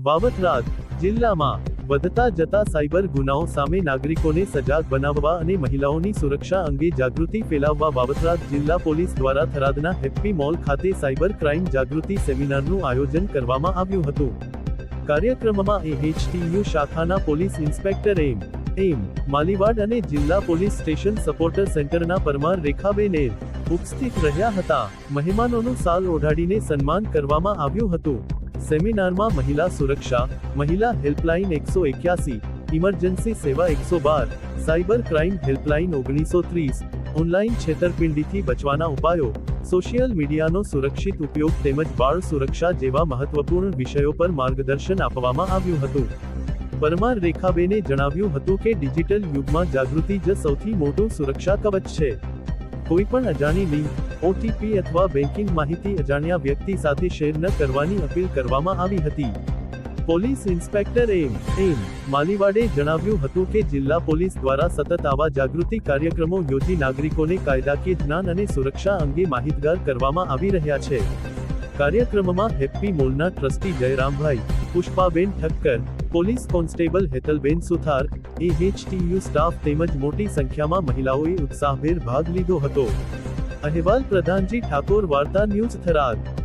વાવથરાદ જિલ્લામાં વધતા જતા સાયબર ગુનાઓ સામે નાગરિકોને સજાગ બનાવવા અને મહિલાઓની સુરક્ષા અંગે જાગૃતિ ફેલાવવા વાવથરાદ જિલ્લા પોલીસ દ્વારા થરાદના હેપ્પી મોલ ખાતે સાયબર ક્રાઇમ જાગૃતિ સેમિનારનું આયોજન કરવામાં આવ્યું હતું. કાર્યક્રમમાં AHTU શાખાના પોલીસ ઇન્સ્પેક્ટર એમ માલીવાડ અને જિલ્લા પોલીસ સ્ટેશન સપોર્ટર સેન્ટરના પરમાર રેખાબેન ઉપસ્થિત રહ્યા હતા. મહેમાનોનું સાલ ઓઢાડીને સન્માન કરવામાં આવ્યું હતું. સેમિનારમાં મહિલા સુરક્ષા, મહિલા હેલ્પલાઇન 181, ઇમરજન્સી સેવા 112, સાયબર ક્રાઇમ હેલ્પલાઇન 1930, ઓનલાઈન છેતરપિંડીથી બચવાના ઉપાયો, સોશિયલ મીડિયાનો સુરક્ષિત ઉપયોગ તેમજ બાળ સુરક્ષા જેવા મહત્વપૂર્ણ વિષયો પર માર્ગદર્શન આપવામાં આવ્યું હતું. પરમાર રેખાબેને જણાવ્યું હતું કે ડિજિટલ યુગમાં જાગૃતિ જ સૌથી મોટું સુરક્ષા કવચ છે. કોઈપણ અજાણી લિંક, OTP અથવા બેંકિંગ માહિતી અજાણ્યા વ્યક્તિ સાથે શેર ન કરવાની અપીલ કરવામાં આવી હતી. પોલીસ ઇન્સ્પેક્ટર એમ માલીવાડે જણાવ્યું હતું કે જિલ્લા પોલીસ દ્વારા સતત આવા જાગૃતિ કાર્યક્રમો યોજી નાગરિકોને કાયદાકીય જ્ઞાન અને સુરક્ષા અંગે માહિતગાર કરવામાં આવી રહ્યા છે. કાર્યક્રમમાં happy મોલના trustee Jayrambhai, Pushpaben Thakkar, police constable Hetalben સુથાર, AHTU સ્ટાફ તેમજ મોટી સંખ્યામાં મહિલાઓએ ઉત્સાહભેર ભાગ લીધો હતો. અહેવાલ પ્રધાનજી ઠાકોર, વાર્તા ન્યૂઝ થરાદ.